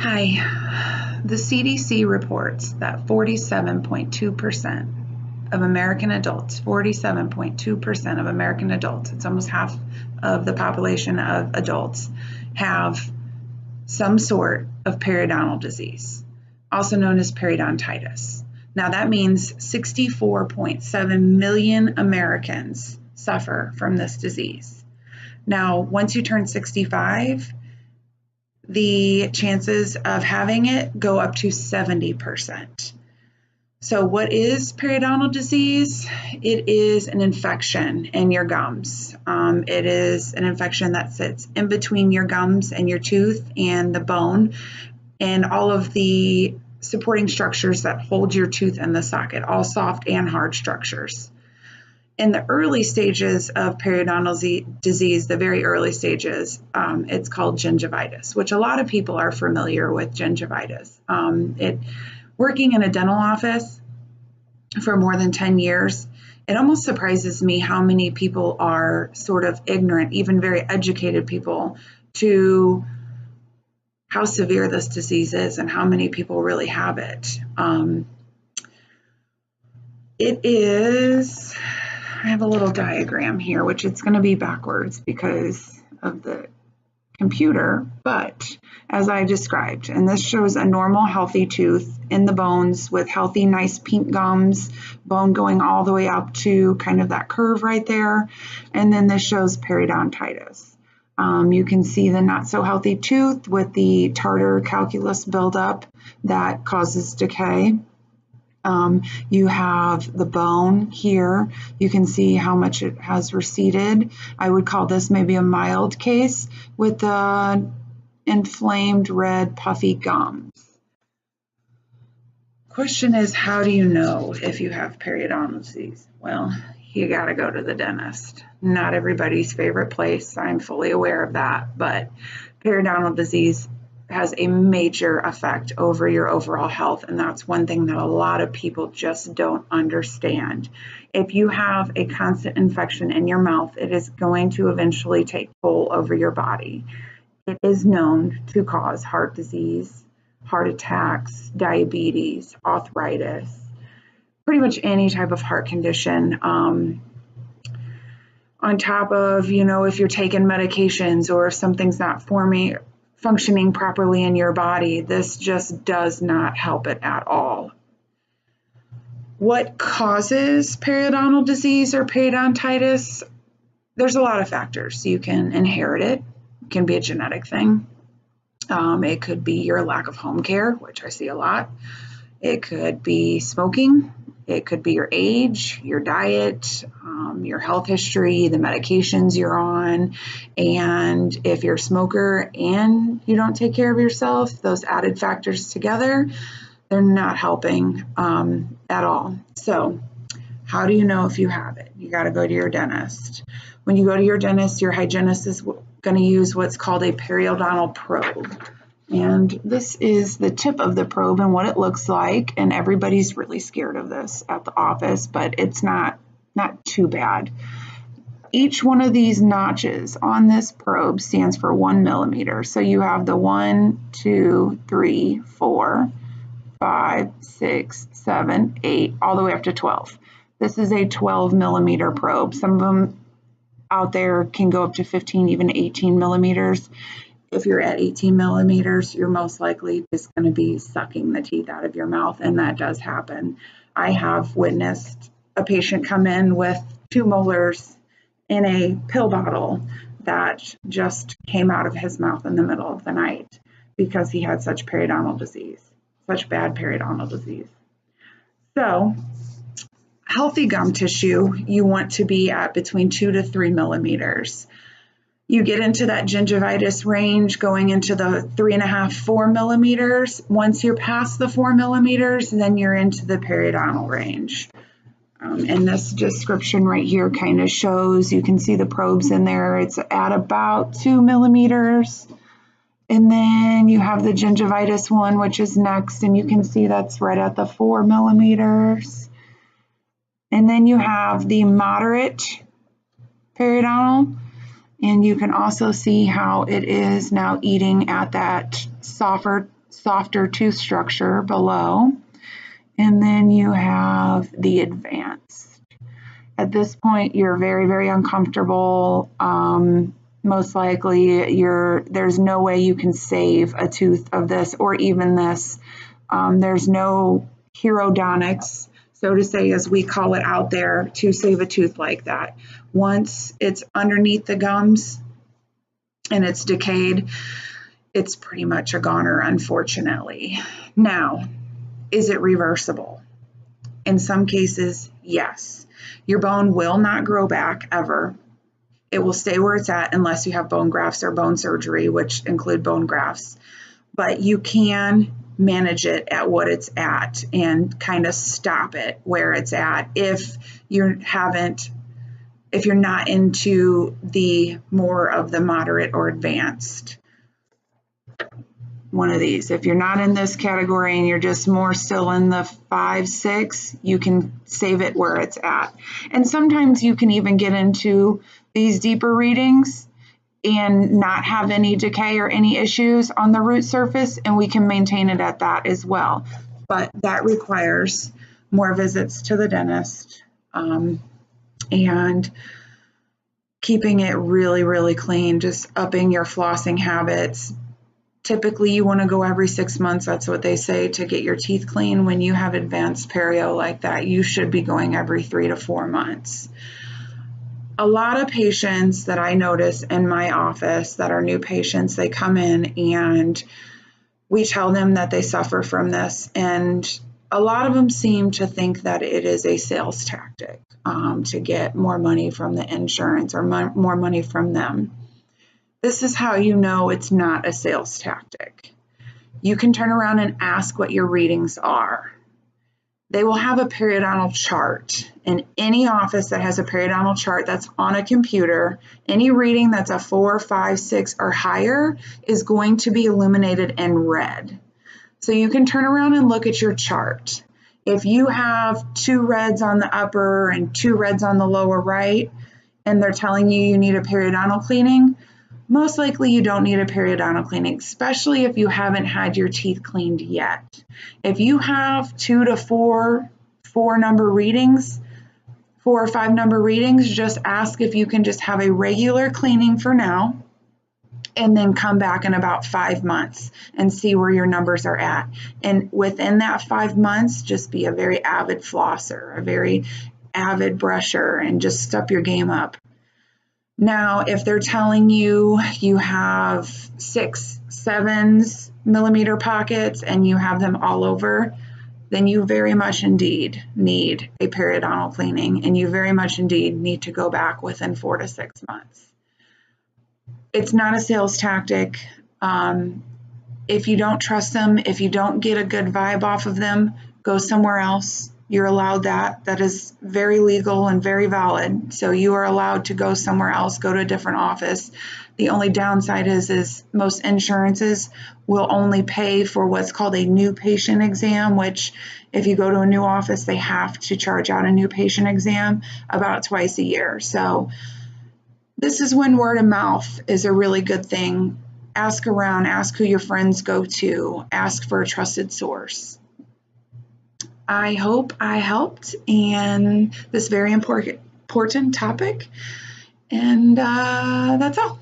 Hi. The CDC reports that 47.2% of American adults, 47.2% of American adults, it's almost half of the population of adults, have some sort of periodontal disease, also known as periodontitis. Now that means 64.7 million Americans suffer from this disease. Now, once you turn 65, the chances of having it go up to 70%. So what is periodontal disease? It is an infection in your gums. It is an infection that sits in between your gums and your tooth and the bone and all of the supporting structures that hold your tooth in the socket, all soft and hard structures. In the early stages of periodontal disease, the very early stages, it's called gingivitis, which a lot of people are familiar with gingivitis. Working in a dental office for more than 10 years, it almost surprises me how many people are sort of ignorant, even very educated people, to how severe this disease is and how many people really have it. It is... I have a little diagram here, which it's going to be backwards because of the computer, but as I described, and this shows a normal healthy tooth in the bones with healthy, nice pink gums, bone going all the way up to kind of that curve right there. And then this shows periodontitis. You can see the not so healthy tooth with the tartar calculus buildup that causes decay. You have the bone here. You can see how much it has receded. I would call this maybe a mild case with the inflamed red puffy gums. Question is, how do you know if you have periodontal disease? Well, you got to go to the dentist. Not everybody's favorite place. I'm fully aware of that, but periodontal disease has a major effect over your overall health, and that's one thing that a lot of people just don't understand. If you have a constant infection in your mouth, it is going to eventually take toll over your body. It is known to cause heart disease, heart attacks, diabetes, arthritis, pretty much any type of heart condition. On top of, if you're taking medications or if something's not functioning properly in your body, this just does not help it at all. What causes periodontal disease or periodontitis? There's a lot of factors. You can inherit it. It can be a genetic thing. It could be your lack of home care, which I see a lot. It could be smoking. It could be your age, your diet, your health history, the medications you're on. And if you're a smoker and you don't take care of yourself, those added factors together, they're not helping at all. So how do you know if you have it? You got to go to your dentist. When you go to your dentist, your hygienist is going to use what's called a periodontal probe. And this is the tip of the probe and what it looks like. And everybody's really scared of this at the office, but it's not too bad. Each one of these notches on this probe stands for 1 millimeter. So you have the 1, 2, 3, 4, 5, 6, 7, 8, all the way up to 12. This is a 12 millimeter probe. Some of them out there can go up to 15, even 18 millimeters. If you're at 18 millimeters, you're most likely just going to be sucking the teeth out of your mouth, and that does happen. I have witnessed a patient come in with 2 molars in a pill bottle that just came out of his mouth in the middle of the night because he had such periodontal disease, such bad periodontal disease. So, healthy gum tissue, you want to be at between 2 to 3 millimeters. You get into that gingivitis range going into the 3.5, 4 millimeters. Once you're past the 4 millimeters, then you're into the periodontal range. And this description right here kind of shows, you can see the probes in there. It's at about 2 millimeters. And then you have the gingivitis one, which is next, and you can see that's right at the 4 millimeters. And then you have the moderate periodontal, and you can also see how it is now eating at that softer softer tooth structure below. And then you have the advanced. At this point, you're very, very uncomfortable. Most likely, there's no way you can save a tooth of this or even this. There's no chirodontics, so to say, as we call it out there, to save a tooth like that. Once it's underneath the gums and it's decayed, it's pretty much a goner, unfortunately. Now, is it reversible? In some cases, yes. Your bone will not grow back ever. It will stay where it's at unless you have bone grafts or bone surgery, which include bone grafts. But you can manage it at what it's at and kind of stop it where it's at if you're not into the more of the moderate or advanced one of these. If you're not in this category and you're just more still in the 5, 6, you can save it where it's at. And sometimes you can even get into these deeper readings and not have any decay or any issues on the root surface, and we can maintain it at that as well. But that requires more visits to the dentist and keeping it really, really clean, just upping your flossing habits. Typically, you want to go every 6 months. That's what they say to get your teeth clean. When you have advanced perio like that, you should be going every 3 to 4 months. A lot of patients that I notice in my office that are new patients, they come in and we tell them that they suffer from this. And a lot of them seem to think that it is a sales tactic to get more money from the insurance or more money from them. This is how you know it's not a sales tactic. You can turn around and ask what your readings are. They will have a periodontal chart. In any office that has a periodontal chart that's on a computer, any reading that's a 4, 5, 6 or higher is going to be illuminated in red. So you can turn around and look at your chart. If you have 2 reds on the upper and 2 reds on the lower right, and they're telling you you need a periodontal cleaning, most likely you don't need a periodontal cleaning, especially if you haven't had your teeth cleaned yet. If you have 2 to 4 number readings, 4 or 5 number readings, just ask if you can just have a regular cleaning for now and then come back in about 5 months and see where your numbers are at. And within that 5 months, just be a very avid flosser, a very avid brusher, and just step your game up. Now, if they're telling you you have 6, 7 millimeter pockets and you have them all over, then you very much indeed need a periodontal cleaning, and you very much indeed need to go back within 4 to 6 months. It's not a sales tactic. If you don't trust them, if you don't get a good vibe off of them, go somewhere else. You're allowed that. That is very legal and very valid. So you are allowed to go somewhere else, go to a different office. The only downside is most insurances will only pay for what's called a new patient exam, which if you go to a new office, they have to charge out a new patient exam about twice a year. So this is when word of mouth is a really good thing. Ask around, ask who your friends go to, ask for a trusted source. I hope I helped in this very important topic, and that's all.